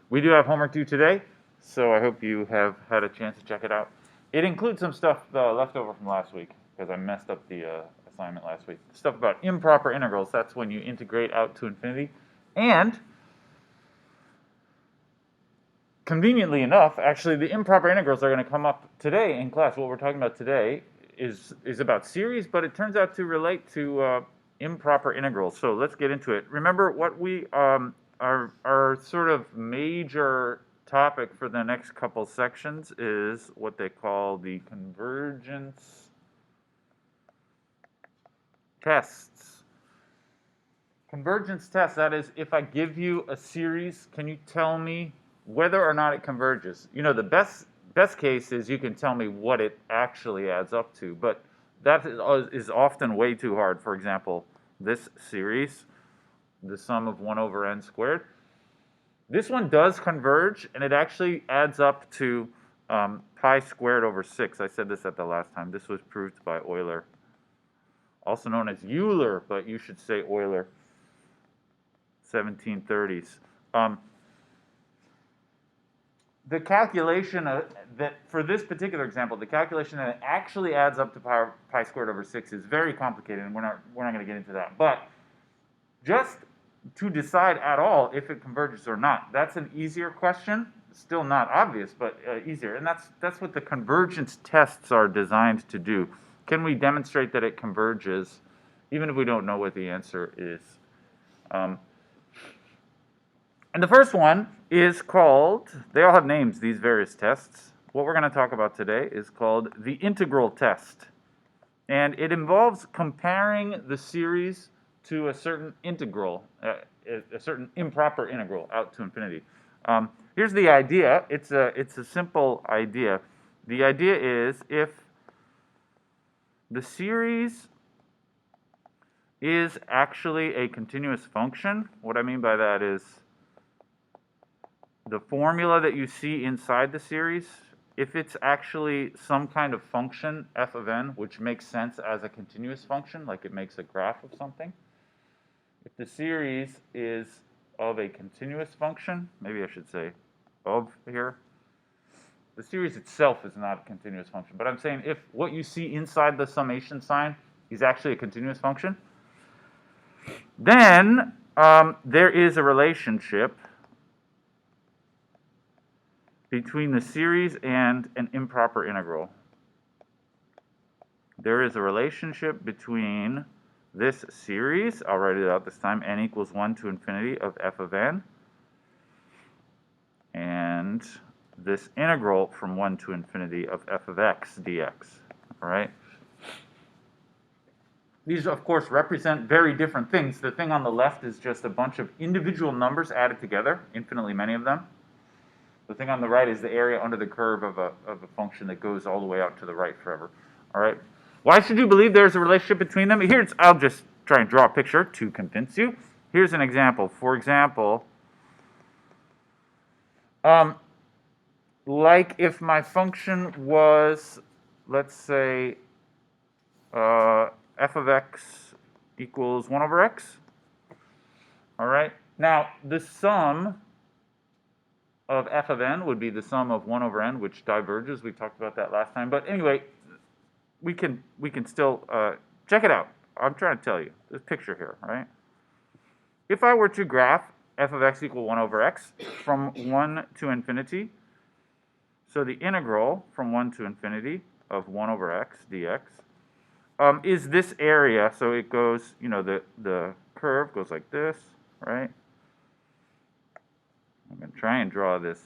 We do have homework due today, so I hope you have had a chance to check it out. It includes some stuff left over from last week, because I messed up the assignment last week. Stuff about improper integrals, that's when you integrate out to infinity. And conveniently enough, actually, the improper integrals are going to come up today in class. What we're talking about today is about series, but it turns out to relate to improper integrals. So let's get into it. Remember what we our sort of major topic for the next couple sections is what they call the convergence tests. Convergence tests, that is, if I give you a series, can you tell me whether or not it converges? You know, the best case is you can tell me what it actually adds up to, but that is often way too hard. For example, this series, the sum of 1 over n squared, this one does converge, and it actually adds up to pi squared over 6. I said this at the last time. This was proved by Euler, also known as Euler, but you should say Euler, 1730s. The calculation that for this particular example, the calculation that it actually adds up to pi squared over 6 is very complicated, and we're not going to get into that. But just to decide at all if it converges or not, that's an easier question. Still not obvious, but easier. And that's what the convergence tests are designed to do. Can we demonstrate that it converges, even if we don't know what the answer is? And the first one is called, they all have names, these various tests. What we're going to talk about today is called the integral test. And it involves comparing the series to a certain integral, a certain improper integral out to infinity. Here's the idea. It's a simple idea. The idea is if the series is actually a continuous function, what I mean by that is the formula that you see inside the series, if it's actually some kind of function, f of n, which makes sense as a continuous function, like it makes a graph of something, if the series is of a continuous function, maybe I should say of here, the series itself is not a continuous function, but I'm saying if what you see inside the summation sign is actually a continuous function, then there is a relationship between the series and an improper integral. There is a relationship between this series, I'll write it out this time, n equals 1 to infinity of f of n, and this integral from 1 to infinity of f of x dx. All right? These, of course, represent very different things. The thing on the left is just a bunch of individual numbers added together, infinitely many of them. The thing on the right is the area under the curve of a function that goes all the way out to the right forever. All right? Why should you believe there's a relationship between them? Here's, I'll just try and draw a picture to convince you. Here's an example. For example, like if my function was, let's say, f of x equals 1 over x. All right? Now, the sum of f of n would be the sum of 1 over n, which diverges. We talked about that last time. But anyway, we can still check it out. I'm trying to tell you. This picture here, right? If I were to graph f of x equal 1 over x from 1 to infinity, so the integral from 1 to infinity of 1 over x dx is this area. So it goes, you know, the curve goes like this, right? I'm going to try and draw this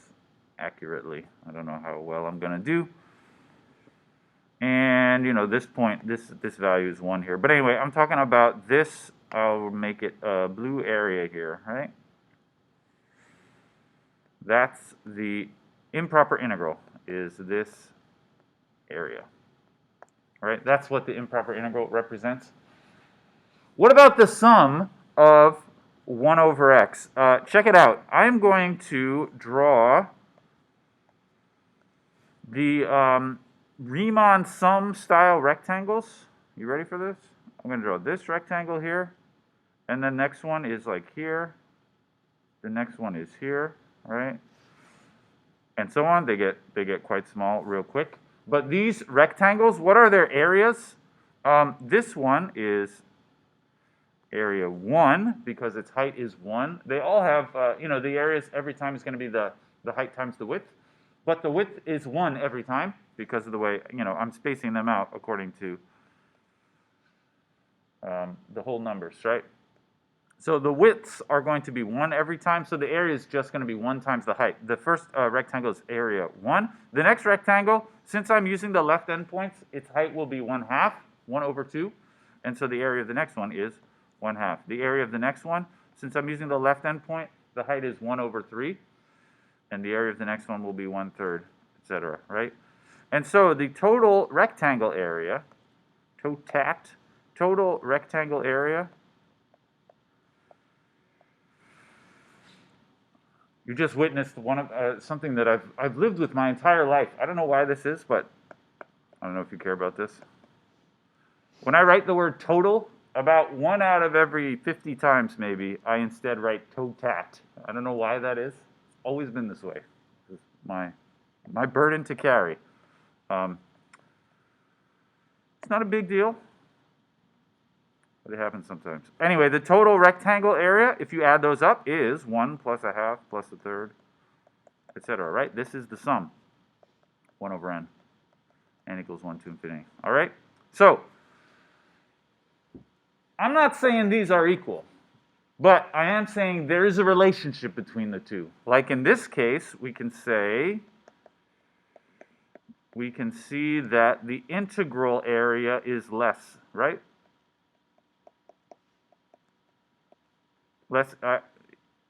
accurately. I don't know how well I'm going to do. And, you know, this point, this value is 1 here. But anyway, I'm talking about this. I'll make it a blue area here, right? That's the improper integral, is this area. All right? That's what the improper integral represents. What about the sum of 1 over x? Check it out. I'm going to draw the Riemann sum style rectangles. You ready for this? I'm going to draw this rectangle here, and the next one is like here, The next one is here, right? And so on. They get quite small real quick. But these rectangles, what are their areas? This one is area 1 because its height is 1. They all have, the areas every time is going to be the height times the width. But the width is 1 every time because of the way, I'm spacing them out according to the whole numbers, right? So the widths are going to be 1 every time, so the area is just going to be 1 times the height. The first rectangle is area 1. The next rectangle, since I'm using the left endpoints, its height will be 1/2, 1 over 2. And so the area of the next one is 1/2. The area of the next one, since I'm using the left endpoint, the height is 1 over 3. And the area of the next one will be 1/3, etc., right? And so the total rectangle area, total rectangle area, you just witnessed one of something that I've lived with my entire life. I don't know why this is, but I don't know if you care about this. When I write the word total, about 1 out of every 50 times maybe, I instead write totat. I don't know why that is. It's always been this way. It's my burden to carry. It's not a big deal, but it happens sometimes. Anyway, the total rectangle area, if you add those up, is 1 plus 1/2 plus 1/3, etc., right? This is the sum, 1 over n. N equals 1 to infinity. All right? So, I'm not saying these are equal, but I am saying there is a relationship between the two. Like in this case, we can see that the integral area is less, right? Less,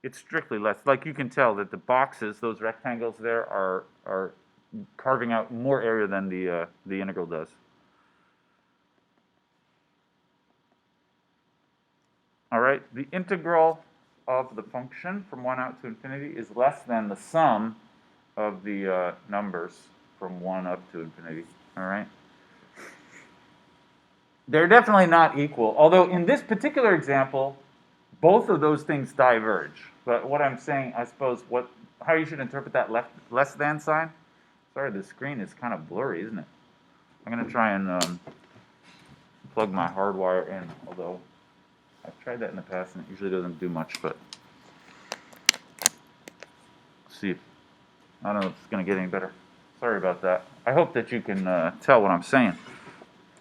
it's strictly less. Like you can tell that the boxes, those rectangles there, are carving out more area than the integral does. All right, the integral of the function from 1 out to infinity is less than the sum of the numbers from 1 up to infinity. All right. They're definitely not equal, although in this particular example, both of those things diverge. But what I'm saying, I suppose, how you should interpret that less than sign. Sorry, the screen is kind of blurry, isn't it? I'm going to try and plug my hard wire in, although I've tried that in the past and it usually doesn't do much, but let's see. I don't know if it's going to get any better. Sorry about that. I hope that you can tell what I'm saying.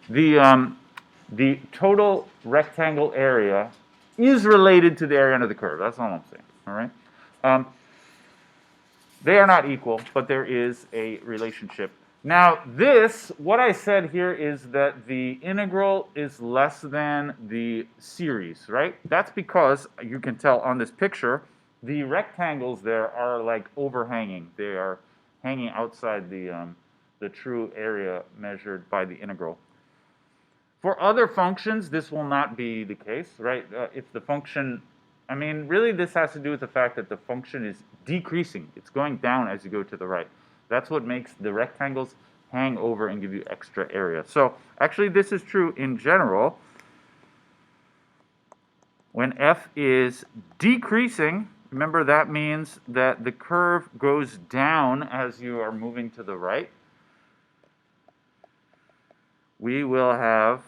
The total rectangle area is related to the area under the curve. That's all I'm saying. All right. They are not equal, but there is a relationship. Now, what I said here is that the integral is less than the series, right? That's because you can tell on this picture, the rectangles there are like overhanging. They are hanging outside the true area measured by the integral. For other functions, this will not be the case, right? If the function, really this has to do with the fact that the function is decreasing. It's going down as you go to the right. That's what makes the rectangles hang over and give you extra area. So actually this is true in general. When f is decreasing, remember that means that the curve goes down as you are moving to the right. We will have,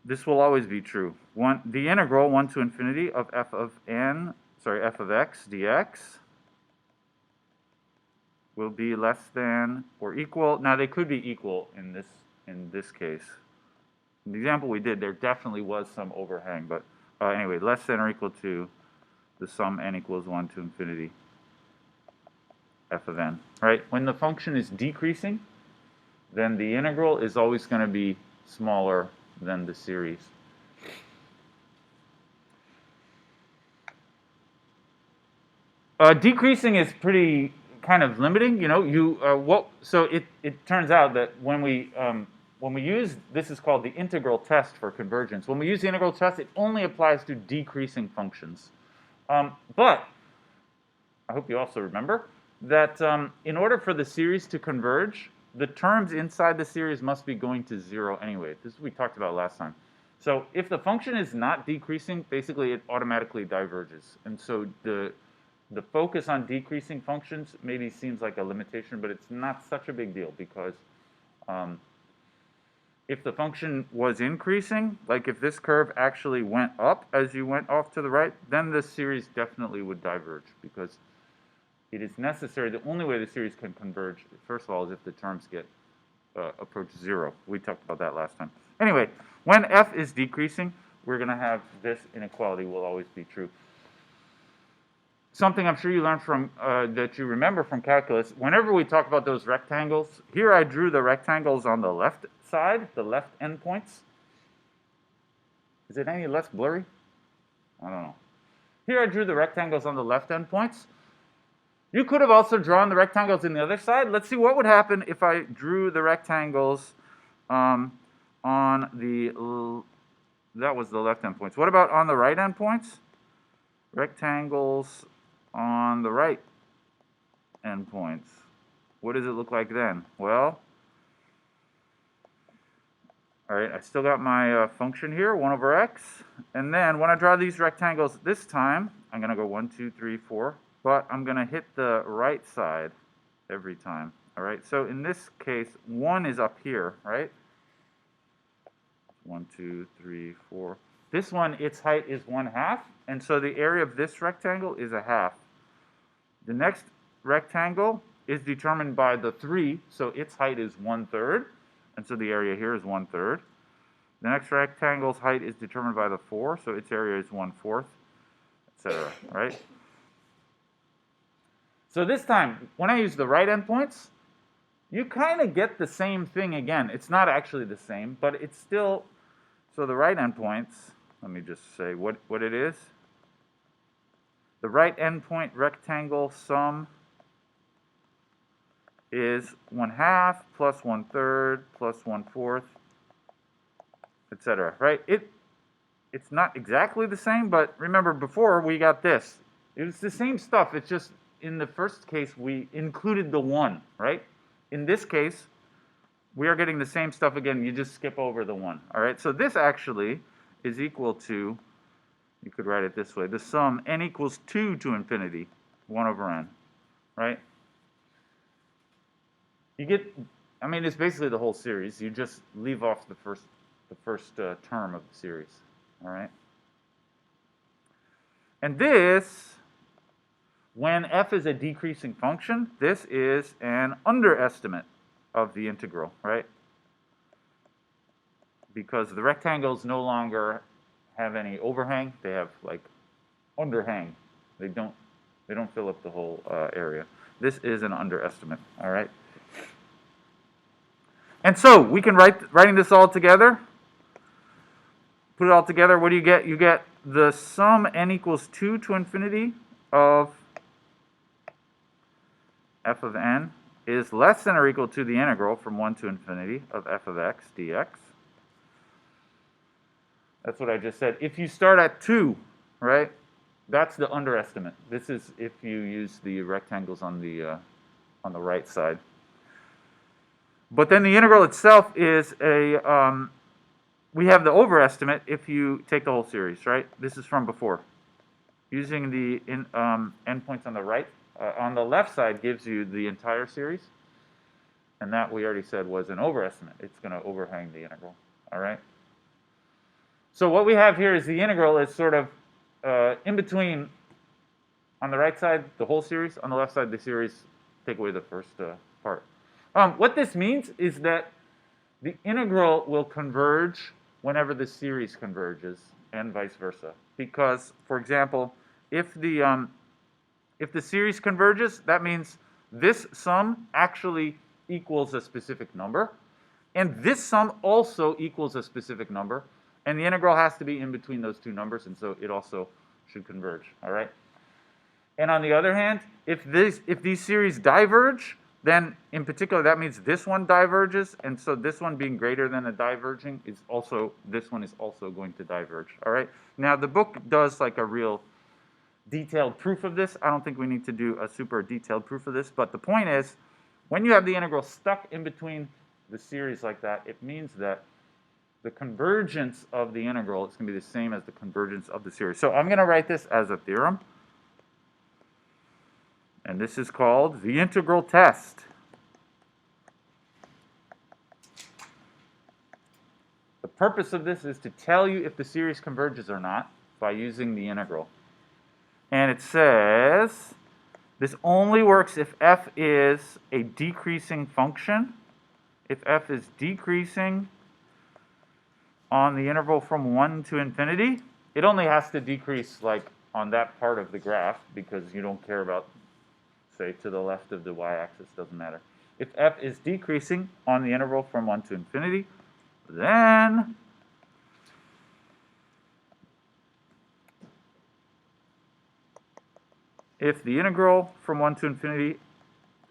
this will always be true, the integral 1 to infinity of f of x dx will be less than or equal. Now they could be equal in this case. In the example we did, there definitely was some overhang, but anyway, less than or equal to the sum n equals 1 to infinity f of n. Right? When the function is decreasing, then the integral is always going to be smaller than the series. Decreasing is pretty kind of limiting, so it turns out that when we use, this is called the integral test for convergence. When we use the integral test, it only applies to decreasing functions. But I hope you also remember that in order for the series to converge, the terms inside the series must be going to 0 anyway. This is what we talked about last time. So if the function is not decreasing, basically it automatically diverges. And so the focus on decreasing functions maybe seems like a limitation, but it's not such a big deal because if the function was increasing, like if this curve actually went up as you went off to the right, then the series definitely would diverge because it is necessary. The only way the series can converge, first of all, is if the terms get approach 0. We talked about that last time. Anyway, when f is decreasing, we're going to have this inequality will always be true. Something I'm sure you learned from, that you remember from calculus, whenever we talk about those rectangles, here I drew the rectangles on the left side, the left endpoints. Is it any less blurry? I don't know. Here I drew the rectangles on the left endpoints. You could have also drawn the rectangles in the other side. Let's see what would happen if I drew the rectangles on the, that was the left endpoints. What about on the right endpoints? Rectangles on the right endpoints. What does it look like then? Well, all right, I still got my function here, 1 over x. And then when I draw these rectangles this time, I'm going to go 1, 2, 3, 4. But I'm going to hit the right side every time. All right, so in this case, 1 is up here, right? 1, 2, 3, 4. This one, its height is 1/2, and so the area of this rectangle is 1/2. The next rectangle is determined by the 3, so its height is 1/3, and so the area here is 1/3. The next rectangle's height is determined by the 4, so its area is 1/4, etc. Right? So this time, when I use the right endpoints, you kind of get the same thing again. It's not actually the same, but it's still, so the right endpoints, let me just say what it is. The right endpoint rectangle sum is 1/2 plus 1/3 plus 1/4, etc. Right? It's not exactly the same, but remember before we got this. It was the same stuff. It's just in the first case we included the 1, right? In this case, we are getting the same stuff again. You just skip over the 1. All right? So this actually is equal to, you could write it this way, the sum n equals 2 to infinity, 1 over n, right? You get, I mean, it's basically the whole series. You just leave off the first term of the series, all right? And this, when f is a decreasing function, this is an underestimate of the integral, right? Because the rectangles no longer have any overhang. They have like underhang. They don't fill up the whole area. This is an underestimate, all right? And so we can writing this all together, put it all together, what do you get? You get the sum n equals 2 to infinity of f of n is less than or equal to the integral from 1 to infinity of f of x dx. That's what I just said. If you start at 2, right, that's the underestimate. This is if you use the rectangles on the right side. But then the integral itself is a, we have the overestimate if you take the whole series, right? This is from before. Using the endpoints on the right, on the left side gives you the entire series. And that we already said was an overestimate. It's going to overhang the integral, all right? So what we have here is the integral is sort of in between, on the right side, the whole series. On the left side, the series, take away the first part. What this means is that the integral will converge whenever the series converges, and vice versa. Because, for example, if the series converges, that means this sum actually equals a specific number, and this sum also equals a specific number, and the integral has to be in between those two numbers, and so it also should converge. All right. And on the other hand, if these series diverge, then in particular that means this one diverges, and so this one being greater than a diverging is also, this one is also going to diverge. All right. Now the book does like a real detailed proof of this. I don't think we need to do a super detailed proof of this, but the point is, when you have the integral stuck in between the series like that, it means that the convergence of the integral is going to be the same as the convergence of the series. So I'm going to write this as a theorem. And this is called the integral test. The purpose of this is to tell you if the series converges or not by using the integral. And it says this only works if f is a decreasing function. If f is decreasing on the interval from 1 to infinity, it only has to decrease like on that part of the graph because you don't care about, say, to the left of the y-axis, doesn't matter. If f is decreasing on the interval from 1 to infinity, then if the integral from 1 to infinity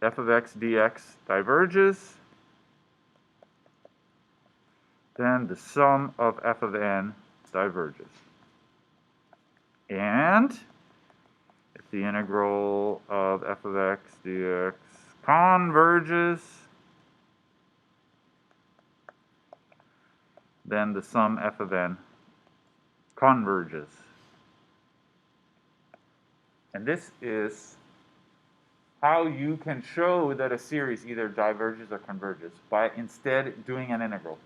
f of x dx diverges, then the sum of f of n diverges. And if the integral of f of x dx converges, then the sum f of n converges. And this is how you can show that a series either diverges or converges by instead doing an integral.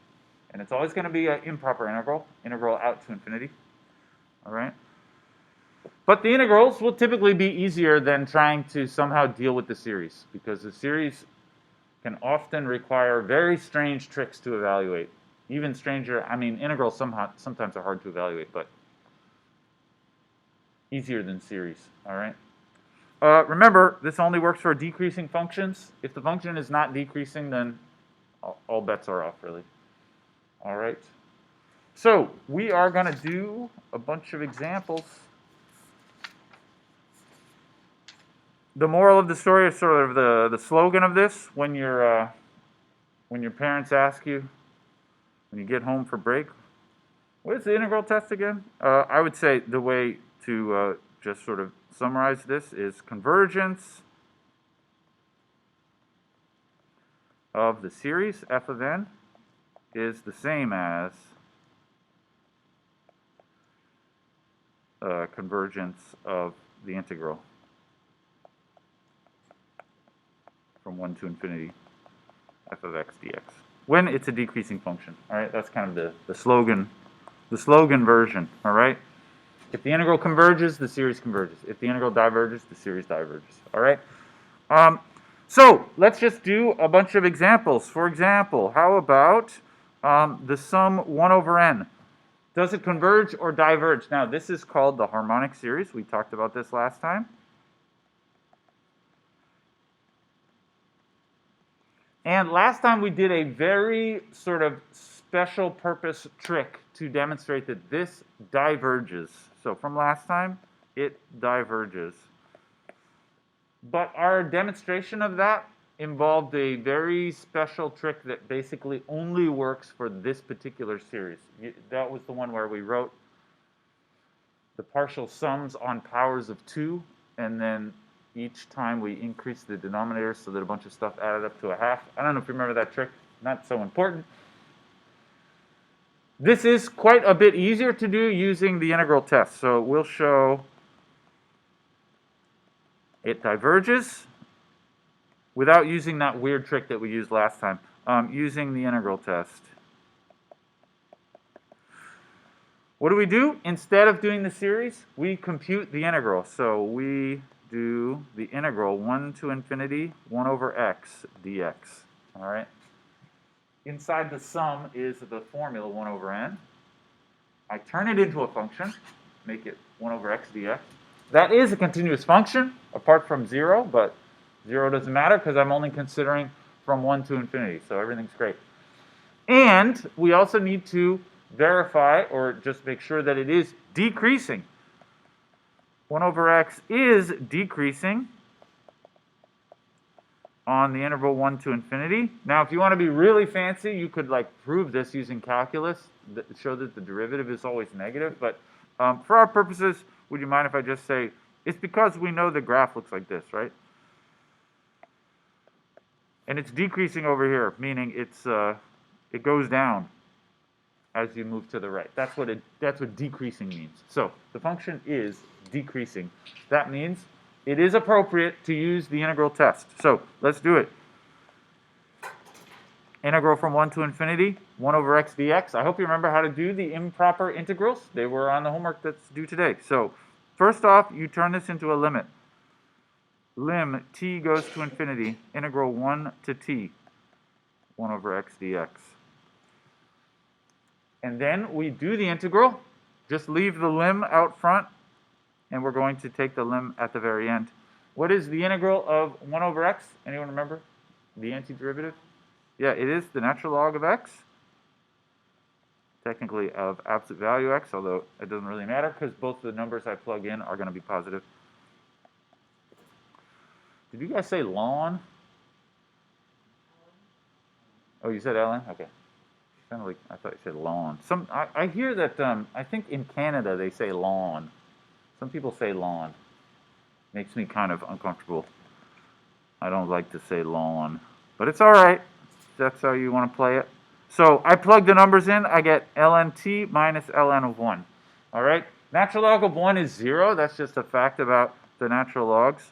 And it's always going to be an improper integral out to infinity. All right? But the integrals will typically be easier than trying to somehow deal with the series, because the series can often require very strange tricks to evaluate. Even stranger, I mean, integrals sometimes are hard to evaluate, but easier than series. All right? Remember, this only works for decreasing functions. If the function is not decreasing, then all bets are off, really. All right. So we are going to do a bunch of examples. The moral of the story is sort of the slogan of this. When your parents ask you, when you get home for break, what is the integral test again? I would say the way to just sort of summarize this is convergence of the series f of n is the same as convergence of the integral from 1 to infinity f of x dx when it's a decreasing function. All right, that's kind of the slogan version. All right, if the integral converges, the series converges. If the integral diverges, the series diverges. All right. So let's just do a bunch of examples. For example, how about the sum 1 over n? Does it converge or diverge? Now, this is called the harmonic series. We talked about this last time. And last time we did a very sort of special purpose trick to demonstrate that this diverges. So from last time, it diverges. But our demonstration of that involved a very special trick that basically only works for this particular series. That was the one where we wrote the partial sums on powers of 2, and then each time we increased the denominator so that a bunch of stuff added up to a half. I don't know if you remember that trick. Not so important. This is quite a bit easier to do using the integral test. So we'll show it diverges without using that weird trick that we used last time, using the integral test. What do? Instead of doing the series, we compute the integral. So we do the integral 1 to infinity 1 over x dx. All right. Inside the sum is the formula 1 over n. I turn it into a function, make it 1 over x dx. That is a continuous function, apart from 0, but 0 doesn't matter because I'm only considering from 1 to infinity, so everything's great. And we also need to verify, or just make sure that it is decreasing. 1 over x is decreasing on the interval 1 to infinity. Now, if you want to be really fancy, you could like prove this using calculus, show that the derivative is always negative. But for our purposes, would you mind if I just say, it's because we know the graph looks like this, right? And it's decreasing over here, meaning it goes down as you move to the right. That's what decreasing means. So the function is decreasing. That means it is appropriate to use the integral test. So let's do it. Integral from 1 to infinity, 1 over x dx. I hope you remember how to do the improper integrals. They were on the homework that's due today. So first off, you turn this into a limit. Lim t goes to infinity, integral 1 to t, 1 over x dx. And then we do the integral. Just leave the lim out front, and we're going to take the lim at the very end. What is the integral of 1 over x? Anyone remember? The antiderivative? Yeah, it is the natural log of x. Technically of absolute value x, although it doesn't really matter because both the numbers I plug in are going to be positive. Did you guys say ln? Oh, you said ln? Okay. Kind of like I thought you said lawn. I hear that I think in Canada they say lawn. Some people say lawn. Makes me kind of uncomfortable. I don't like to say lawn, but it's all right. That's how you want to play it. So I plug the numbers in. I get ln t minus ln of 1. All right. Natural log of 1 is 0. That's just a fact about the natural logs.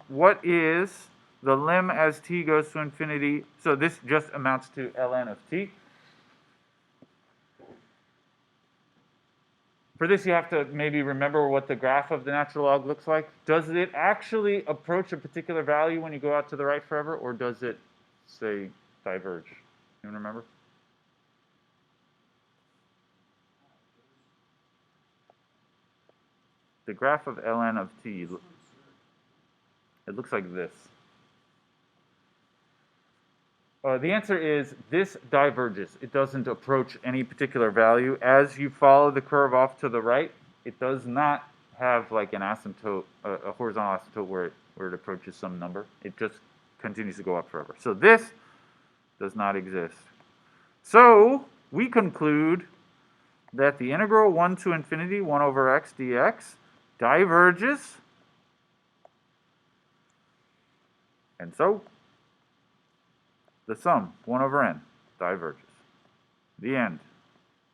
What is the lim as t goes to infinity? So this just amounts to ln of t. For this, you have to maybe remember what the graph of the natural log looks like. Does it actually approach a particular value when you go out to the right forever, or does it, say, diverge? Anyone remember? The graph of ln of t, it looks like this. The answer is this diverges. It doesn't approach any particular value. As you follow the curve off to the right, it does not have like an asymptote, a horizontal asymptote where it approaches some number. It just continues to go up forever. So this does not exist. So we conclude that the integral 1 to infinity 1 over x dx diverges. And so the sum, 1 over n, diverges. The end.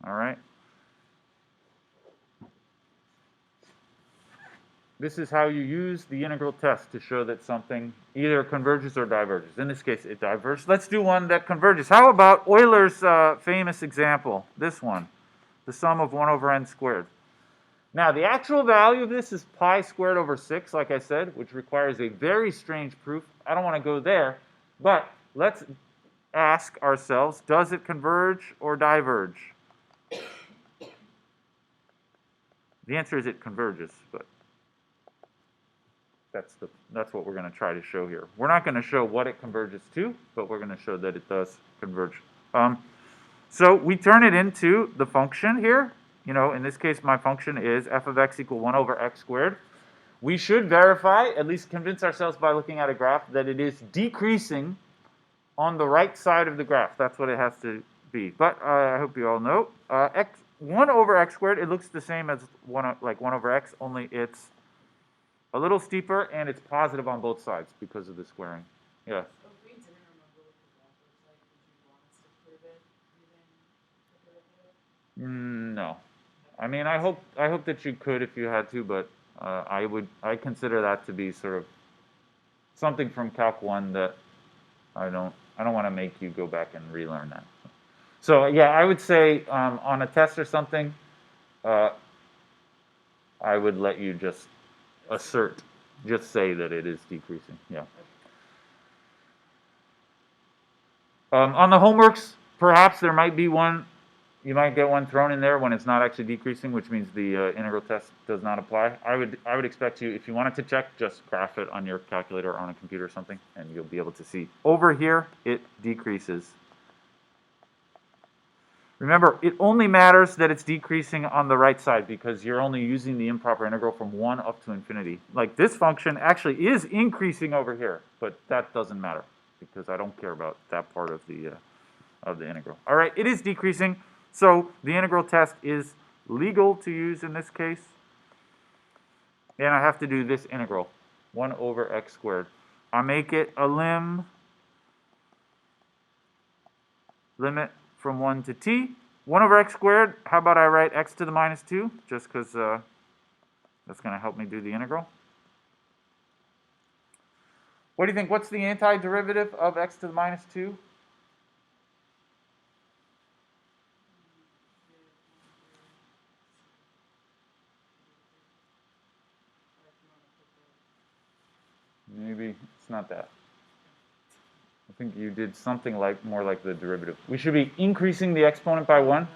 All right? This is how you use the integral test to show that something either converges or diverges. In this case, it diverges. Let's do one that converges. How about Euler's famous example, this one, the sum of 1 over n squared. Now, the actual value of this is pi squared over 6, like I said, which requires a very strange proof. I don't want to go there, but let's ask ourselves, does it converge or diverge? The answer is it converges, but that's what we're going to try to show here. We're not going to show what it converges to, but we're going to show that it does converge. So we turn it into the function here. You know, in this case, my function is f of x equal 1 over x squared. We should verify, at least convince ourselves by looking at a graph, that it is decreasing on the right side of the graph. That's what it has to be. But I hope you all know, 1 over x squared, it looks the same as 1 over x, only it's a little steeper and it's positive on both sides because of the squaring. Yeah. No. I mean, I hope that you could if you had to, but I consider that to be sort of something from Calc 1 that I don't want to make you go back and relearn that. So yeah, I would say on a test or something, I would let you just say that it is decreasing. Yeah. On the homeworks, perhaps there might be one. You might get one thrown in there when it's not actually decreasing, which means the integral test does not apply. I would expect you, if you wanted to check, just graph it on your calculator or on a computer or something, and you'll be able to see. Over here, it decreases. Remember, it only matters that it's decreasing on the right side because you're only using the improper integral from 1 up to infinity. Like this function actually is increasing over here, but that doesn't matter because I don't care about that part of the integral. All right, it is decreasing. So the integral test is legal to use in this case. And I have to do this integral, 1 over x squared. I make it a limit from 1 to t. 1 over x squared, how about I write x to the minus 2, just because that's going to help me do the integral. What do you think? What's the antiderivative of x to the minus 2? Maybe it's not that. I think you did something like more like the derivative. We should be increasing the exponent by 1.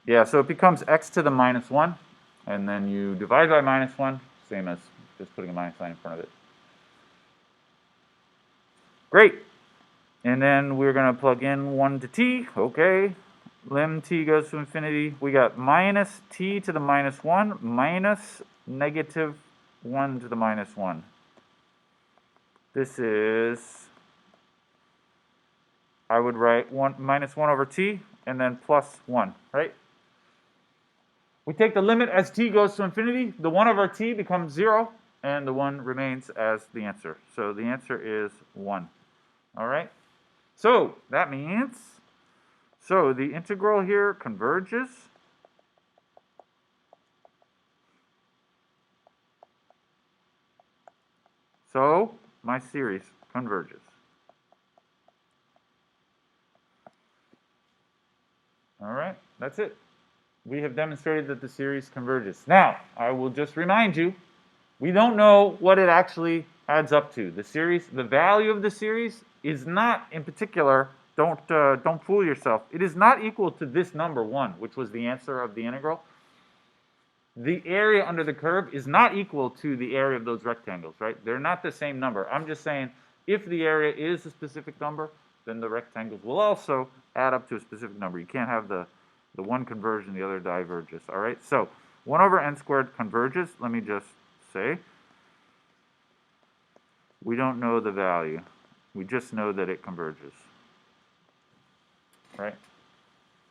Yeah, so it becomes x to the minus 1, and then you divide by minus 1, same as just putting a minus sign in front of it. Great. And then we're going to plug in 1 to t. Okay. Lim t goes to infinity. We got minus t to the minus 1 minus negative 1 to the minus 1. This is, I would write minus 1 over t and then plus 1, right? We take the limit as t goes to infinity. The 1 over t becomes 0, and the 1 remains as the answer. So the answer is 1. All right? So that means, so the integral here converges. So my series converges. All right, that's it. We have demonstrated that the series converges. Now, I will just remind you, we don't know what it actually adds up to. The series, the value of the series is not, in particular, don't fool yourself. It is not equal to this number 1, which was the answer of the integral. The area under the curve is not equal to the area of those rectangles, right? They're not the same number. I'm just saying, if the area is a specific number, then the rectangles will also add up to a specific number. You can't have the one converges and the other diverges, all right? So 1 over n squared converges. Let me just say, we don't know the value. We just know that it converges, right?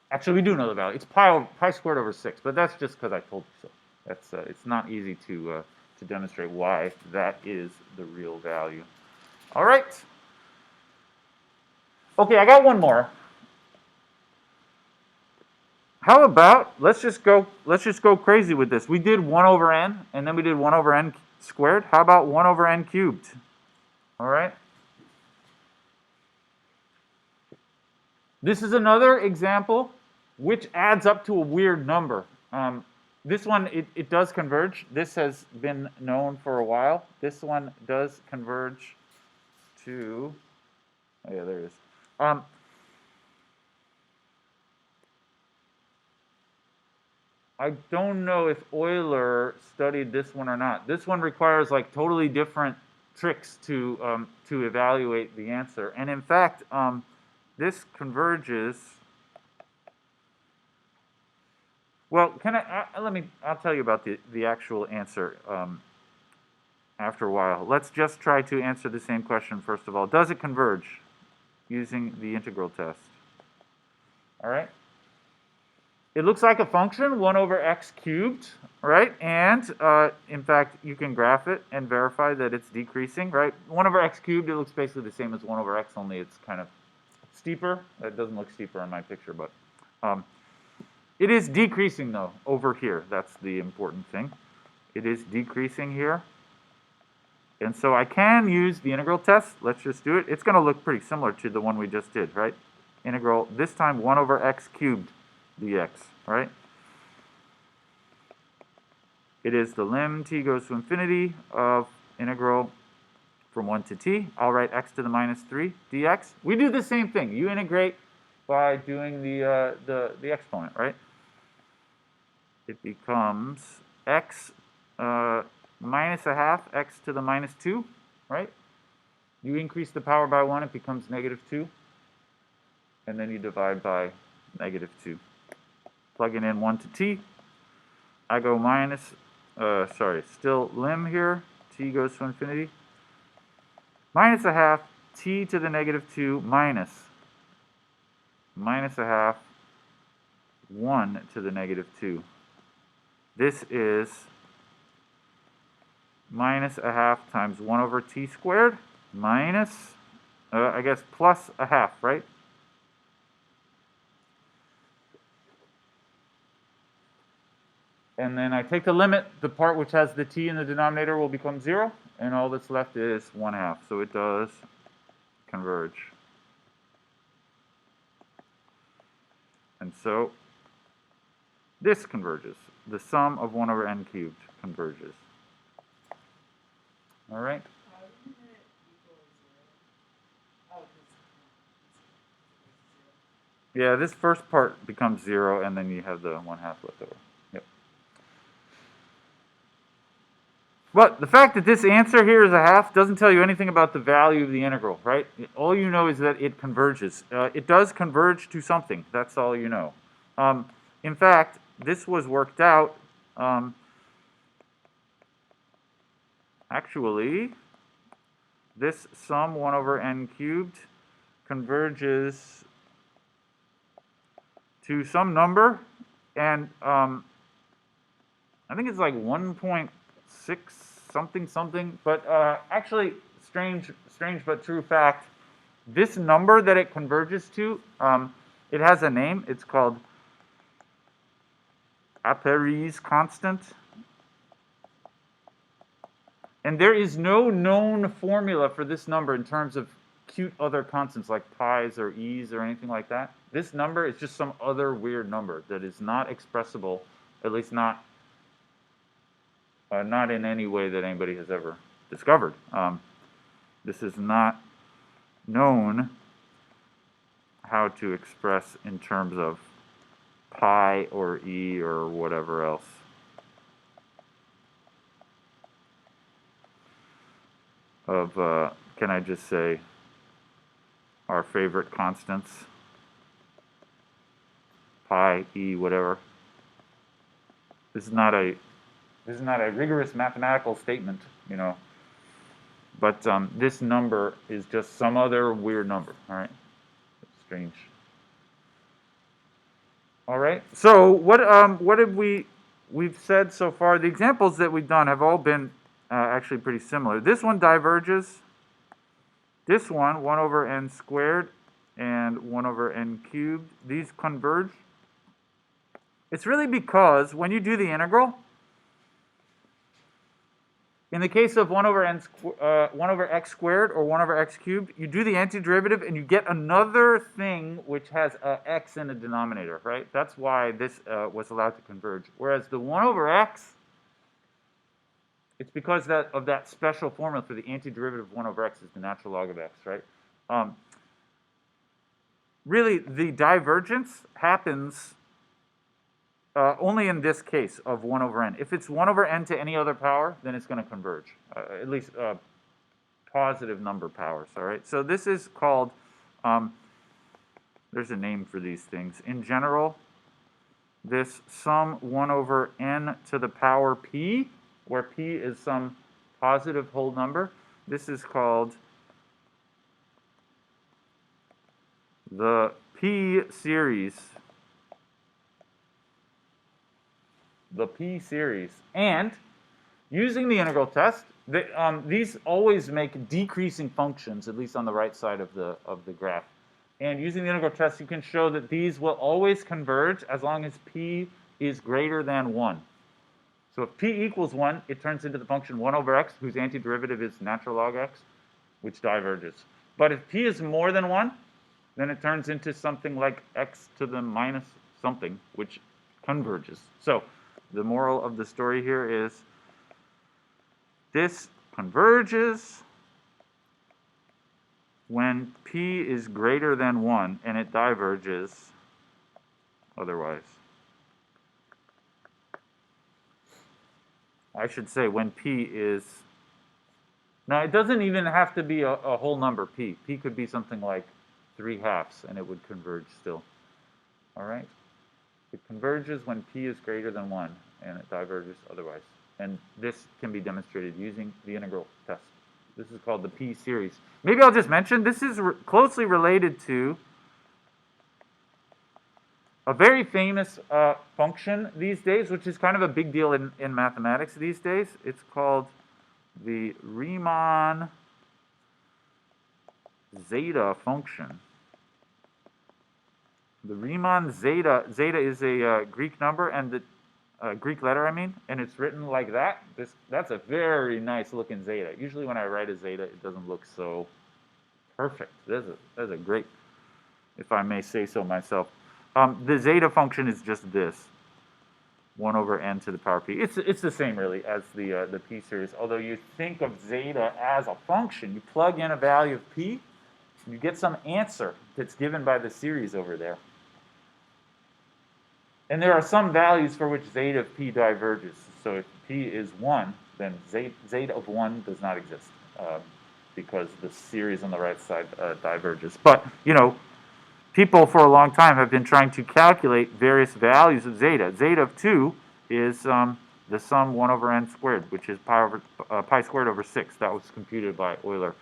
Actually, we do know the value. It's pi squared over 6, but that's just because I told you so. That's it's not easy to demonstrate why that is the real value. All right. Okay, I got one more. How about let's just go crazy with this. We did 1 over n, and then we did 1 over n squared. How about 1 over n cubed? All right. This is another example which adds up to a weird number. This one, it does converge. This has been known for a while. This one does converge to, oh yeah, there it is. I don't know if Euler studied this one or not. This one requires like totally different tricks to evaluate the answer. And in fact, this converges. Well, I'll tell you about the actual answer after a while. Let's just try to answer the same question first of all. Does it converge using the integral test? All right. It looks like a function, 1 over x cubed, right? And in fact, you can graph it and verify that it's decreasing, right? 1 over x cubed, it looks basically the same as 1 over x, only it's kind of steeper. It doesn't look steeper on my picture, but it is decreasing, though, over here. That's the important thing. It is decreasing here. And so I can use the integral test. Let's just do it. It's going to look pretty similar to the one we just did, right? Integral, this time 1 over x cubed dx, right? It is the lim t goes to infinity of integral from 1 to t. I'll write x to the minus 3 dx. We do the same thing. You integrate by doing the exponent, right? It becomes x minus a half x to the minus 2, right? You increase the power by 1, it becomes negative 2. And then you divide by negative 2. Plugging in 1 to t. I go still lim here. T goes to infinity. Minus a half t to the negative 2 minus a half 1 to the negative 2. This is minus a half times 1 over t squared minus, I guess, plus a half, right? And then I take the limit. The part which has the t in the denominator will become 0. and all that's left is 1/2. So it does converge. And so this converges. The sum of 1 over n cubed converges. All right? Yeah, this first part becomes 0, and then you have the 1/2 left over. Yep. But the fact that this answer here is 1/2 doesn't tell you anything about the value of the integral, right? All you know is that it converges. It does converge to something. That's all you know. In fact, this was worked out. Actually, this sum 1 over n cubed converges to some number, and I think it's like 1.6 something something. But actually, strange but true fact, this number that it converges to, it has a name. It's called Apéry's constant. And there is no known formula for this number in terms of cute other constants like pi's or e's or anything like that. This number is just some other weird number that is not expressible, at least not in any way that anybody has ever discovered. This is not known how to express in terms of pi or e or whatever else. Of, can I just say, our favorite constants, pi, e, whatever. This is not a rigorous mathematical statement, you know. But this number is just some other weird number. All right, it's strange. All right. So what have we've said so far? The examples that we've done have all been actually pretty similar. This one diverges. This one, 1 over n squared and 1 over n cubed, these converge. It's really because when you do the integral, in the case of 1 over x squared or 1 over x cubed, you do the antiderivative and you get another thing which has x in the denominator, right? That's why this was allowed to converge. Whereas the 1 over x, it's because of that special formula for the antiderivative of 1 over x is the natural log of x, right? Really, the divergence happens only in this case of 1 over n. If it's 1 over n to any other power, then it's going to converge, at least positive number powers, all right? So this is called, there's a name for these things. In general, this sum 1 over n to the power p, where p is some positive whole number, this is called the p series. The p series. And using the integral test, these always make decreasing functions, at least on the right side of the graph. And using the integral test, you can show that these will always converge as long as p is greater than 1. So if p equals 1, it turns into the function 1 over x, whose antiderivative is natural log x, which diverges. But if p is more than 1, then it turns into something like x to the minus something, which converges. So the moral of the story here is this converges when p is greater than 1, and it diverges otherwise. I should say when p is, now it doesn't even have to be a whole number p. P could be something like 3/2, and it would converge still. All right? It converges when p is greater than 1, and it diverges otherwise. And this can be demonstrated using the integral test. This is called the p series. Maybe I'll just mention, this is closely related to a very famous function these days, which is kind of a big deal in mathematics these days. It's called the Riemann Zeta function. The Riemann Zeta is a Greek number, and Greek letter, I mean, and it's written like that, that's a very nice looking zeta. Usually when I write a zeta, it doesn't look so perfect. That's a great, if I may say so myself. The zeta function is just this, 1 over n to the power p. It's the same, really, as the p series, although you think of zeta as a function. You plug in a value of p, you get some answer that's given by the series over there. And there are some values for which zeta of p diverges. So if p is 1, then zeta of 1 does not exist because the series on the right side diverges. But, you know, people for a long time have been trying to calculate various values of zeta. Zeta of 2 is the sum 1 over n squared, which is pi squared over 6. That was computed by Euler.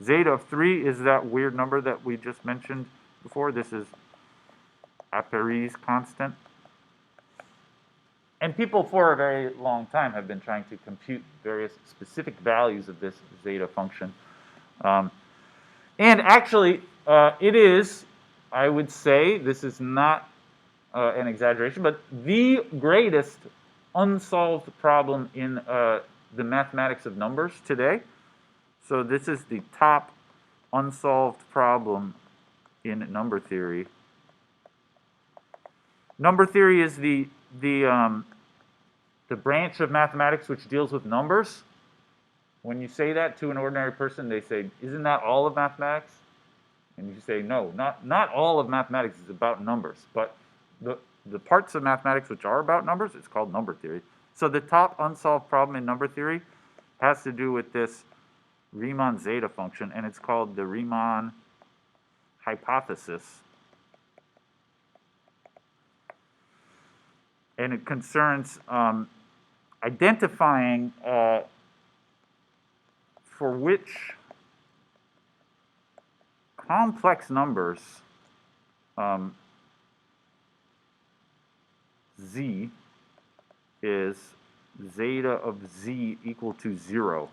Zeta of 3 is that weird number that we just mentioned before. This is Apéry's constant. And people for a very long time have been trying to compute various specific values of this zeta function. And actually, it is, I would say, this is not an exaggeration, but the greatest unsolved problem in the mathematics of numbers today. So this is the top unsolved problem in number theory. Number theory is the branch of mathematics which deals with numbers. When you say that to an ordinary person, they say, "Isn't that all of mathematics?" And you say, "No, not all of mathematics is about numbers, but the parts of mathematics which are about numbers, it's called number theory." So the top unsolved problem in number theory has to do with this Riemann Zeta function, and it's called the Riemann hypothesis. And it concerns identifying for which complex numbers z is zeta of z equal to 0.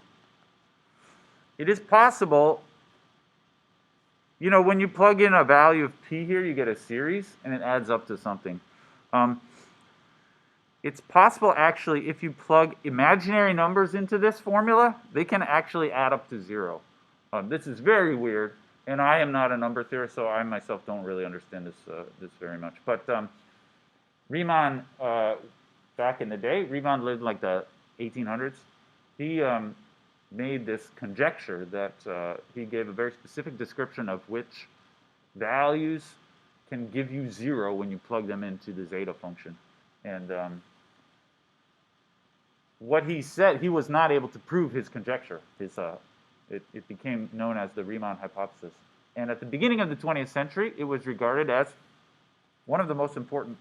It is possible, you know, when you plug in a value of p here, you get a series, and it adds up to something. It's possible, actually, if you plug imaginary numbers into this formula, they can actually add up to 0. This is very weird, and I am not a number theorist, so I myself don't really understand this very much. But Riemann, back in the day, Riemann lived like the 1800s. He made this conjecture that he gave a very specific description of which values can give you 0 when you plug them into the zeta function. And what he said, he was not able to prove his conjecture. It became known as the Riemann hypothesis. And at the beginning of the 20th century, it was regarded as one of the most important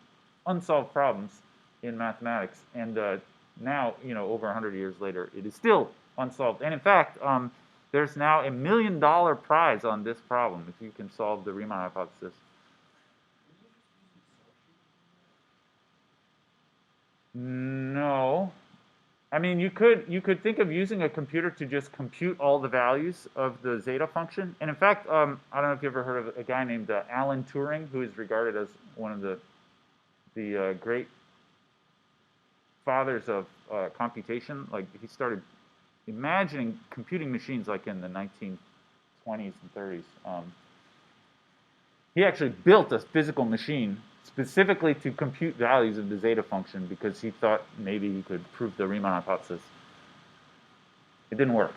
unsolved problems in mathematics. And now, you know, over 100 years later, it is still unsolved. And in fact, there's now $1 million prize on this problem if you can solve the Riemann hypothesis. No. I mean, you could think of using a computer to just compute all the values of the zeta function. And in fact, I don't know if you ever heard of a guy named Alan Turing, who is regarded as one of the great fathers of computation. Like, he started imagining computing machines like in the 1920s and 30s. He actually built a physical machine specifically to compute values of the zeta function because he thought maybe he could prove the Riemann hypothesis. It didn't work.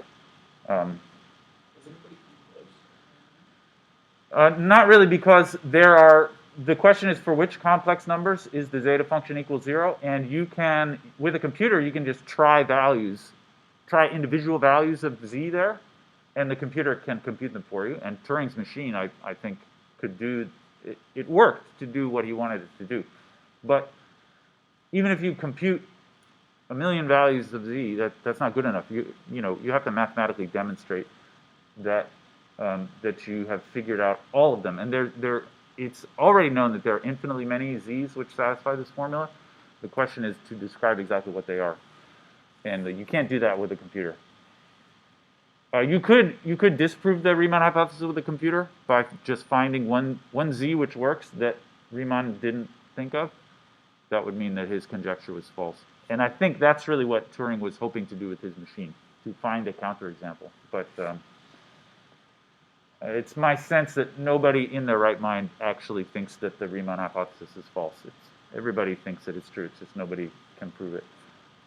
Not really, because the question is for which complex numbers is the zeta function equal 0, and you can, with a computer, you can just try individual values of z there, and the computer can compute them for you. And Turing's machine, I think, could do. It worked to do what he wanted it to do. But even if you compute 1 million values of z, that's not good enough. You have to mathematically demonstrate that that you have figured out all of them. And it's already known that there are infinitely many z's which satisfy this formula. The question is to describe exactly what they are. And you can't do that with a computer. You could disprove the Riemann hypothesis with a computer by just finding one z which works that Riemann didn't think of. that would mean that his conjecture was false. And I think that's really what Turing was hoping to do with his machine, to find a counterexample. But it's my sense that nobody in their right mind actually thinks that the Riemann hypothesis is false. Everybody thinks that it's true. It's just nobody can prove it.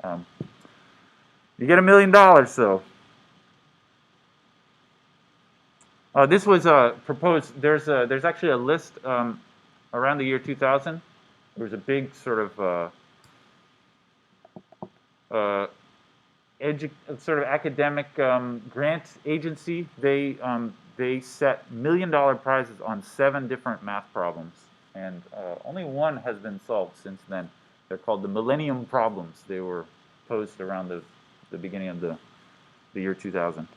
You get $1 million, though. This was proposed. There's actually a list around the year 2000. There was a big sort of academic grant agency. They set $1 million prizes on 7 different math problems, and only one has been solved since then. They're called the Millennium Problems. They were posed around the beginning of the year 2000.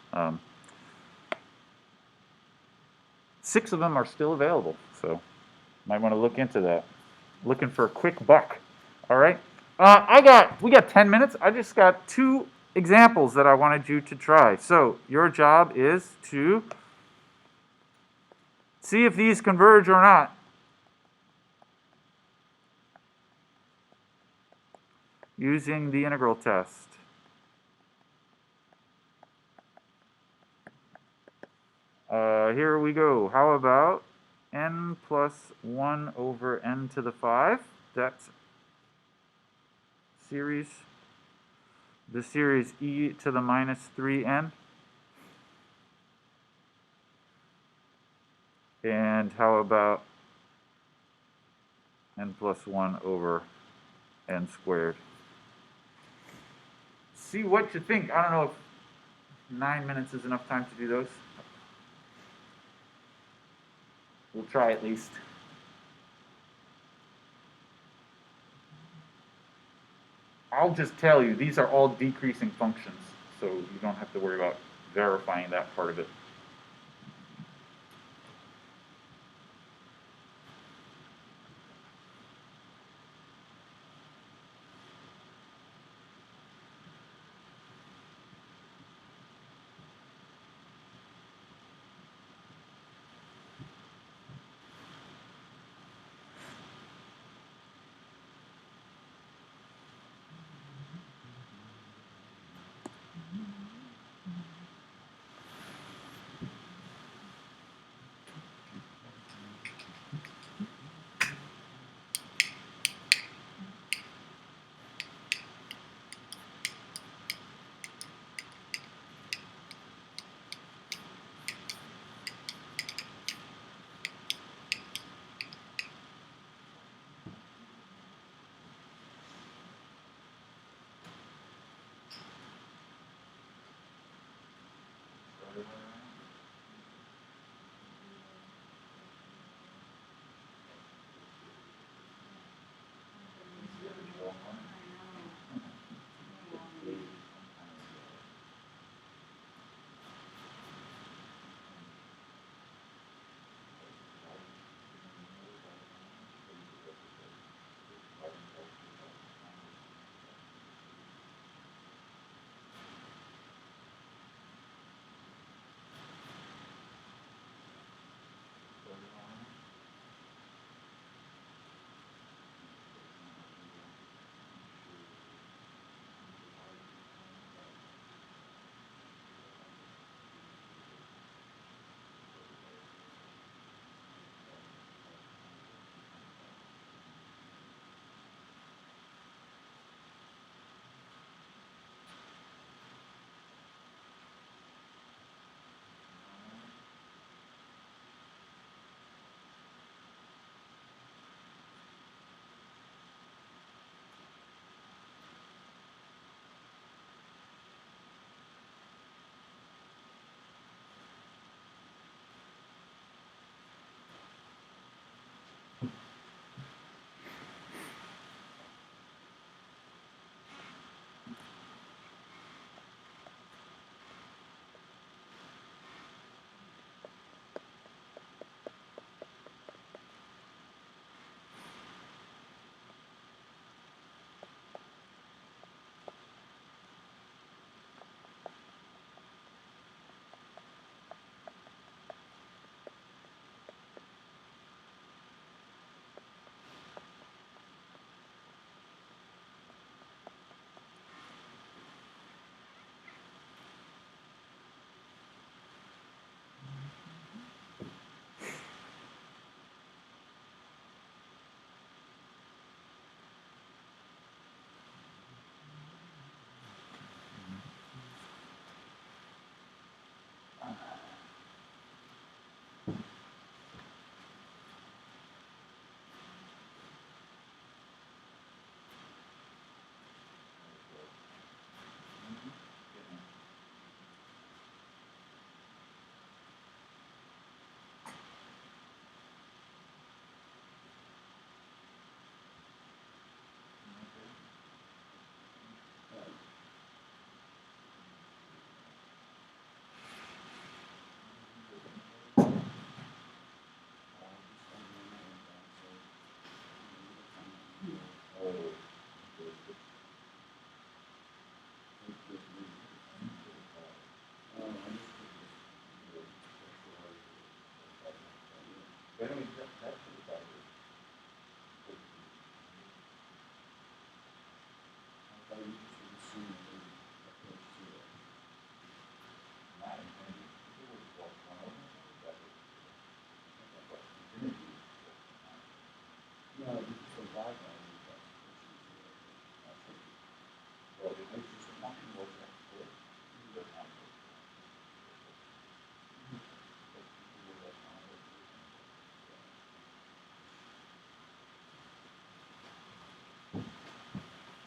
6 of them are still available, so might want to look into that. Looking for a quick buck. All right. We got 10 minutes. I just got 2 examples that I wanted you to try. So your job is to see if these converge or not. Using the integral test. Here we go. How about n plus 1 over n to the 5? That's series. The series e to the minus 3n. And how about n plus 1 over n squared? See what you think. I don't know if 9 minutes is enough time to do those. We'll try at least. I'll just tell you, these are all decreasing functions, so you don't have to worry about verifying that part of it.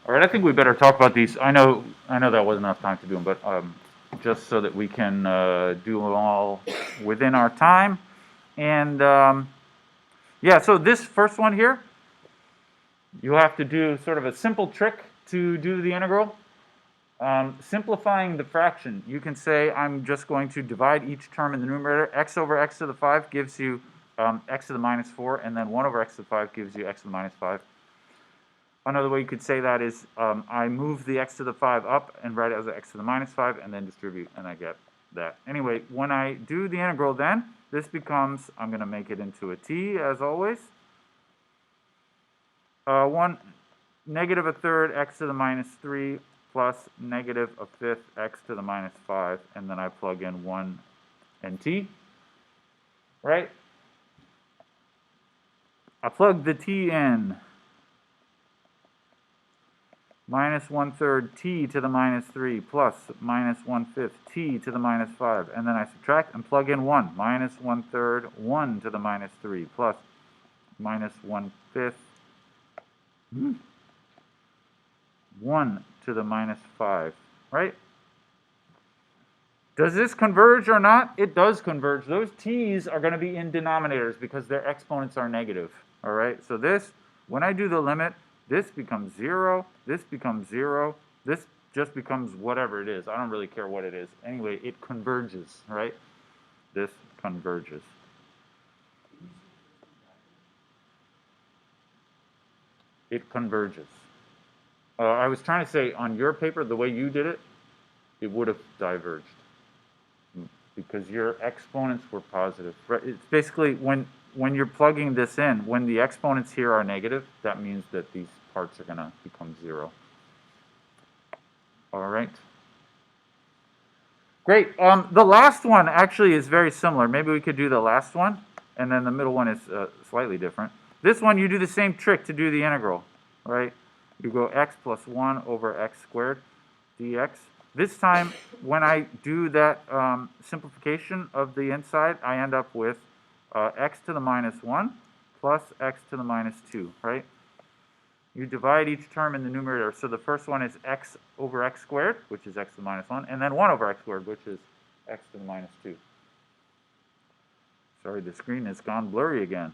All right, I think we better talk about these. I know that wasn't enough time to do them, but just so that we can do them all within our time. And yeah, so this first one here, you have to do sort of a simple trick to do the integral. Simplifying the fraction, you can say I'm just going to divide each term in the numerator. X over x to the 5 gives you x to the minus 4, and then 1 over x to the 5 gives you x to the minus 5. Another way you could say that is I move the x to the 5 up and write it as x to the minus 5, and then distribute, and I get that. Anyway, when I do the integral then, this becomes, I'm going to make it into a t as always. 1 negative a third x to the minus 3 plus negative a fifth x to the minus 5, and then I plug in 1 and t, right? I plug the t in. Minus 1/3 t to the minus 3 plus minus 1/5 t to the minus 5. And then I subtract and plug in 1. Minus 1/3 1 to the minus 3 plus minus 1/5 1 to the minus 5. Right? Does this converge or not? It does converge. Those t's are going to be in denominators because their exponents are negative. All right? So this, when I do the limit, this becomes 0, this becomes 0, this just becomes whatever it is. I don't really care what it is. Anyway, it converges, right? This converges. It converges. I was trying to say on your paper, the way you did it, it would have diverged because your exponents were positive. Right? It's basically when you're plugging this in, when the exponents here are negative, that means that these parts are going to become 0. All right. Great. The last one actually is very similar. Maybe we could do the last one, and then the middle one is slightly different. This one, you do the same trick to do the integral, right? You go x plus 1 over x squared dx. This time, when I do that simplification of the inside, I end up with x to the minus 1 plus x to the minus 2, right? You divide each term in the numerator. So the first one is x over x squared, which is x to the minus 1, and then 1 over x squared, which is x to the minus 2. Sorry, the screen has gone blurry again.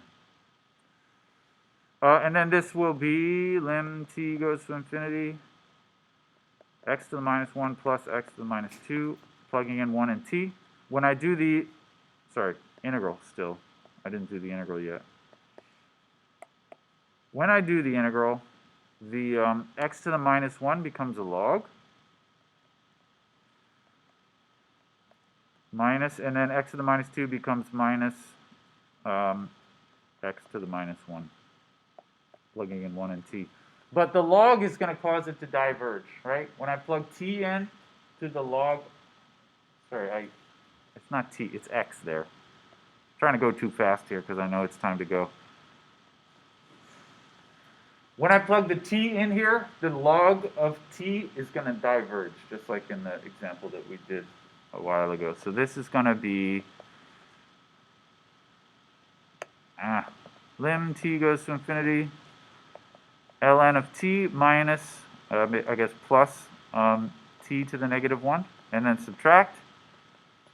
And then this will be lim t goes to infinity, x to the minus 1 plus x to the minus 2, plugging in 1 and t. When I do the, integral still. I didn't do the integral yet. When I do the integral, the x to the minus 1 becomes a log. Minus, and then x to the minus 2 becomes minus x to the minus 1. Plugging in 1 and t. But the log is going to cause it to diverge, right? When I plug t in to the log, it's not t, it's x there. I'm trying to go too fast here because I know it's time to go. When I plug the t in here, the log of t is going to diverge, just like in the example that we did a while ago. So this is going to be lim t goes to infinity, ln of t minus, I guess plus t to the negative 1, and then subtract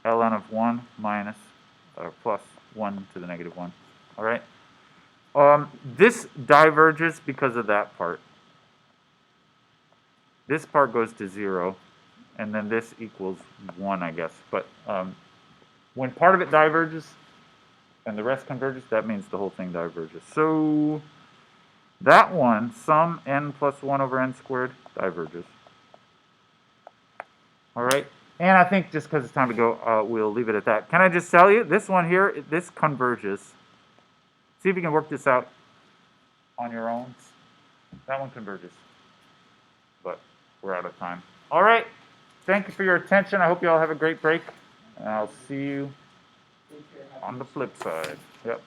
ln of 1 minus, or plus 1 to the negative 1. All right? This diverges because of that part. This part goes to 0, and then this equals 1, I guess. But when part of it diverges and the rest converges, that means the whole thing diverges. So that one, sum n plus 1 over n squared, diverges. All right? And I think just because it's time to go, we'll leave it at that. Can I just tell you, this one here, this converges. See if you can work this out on your own. That one converges. But we're out of time. All right. Thank you for your attention. I hope you all have a great break. And I'll see you on the flip side. Yep.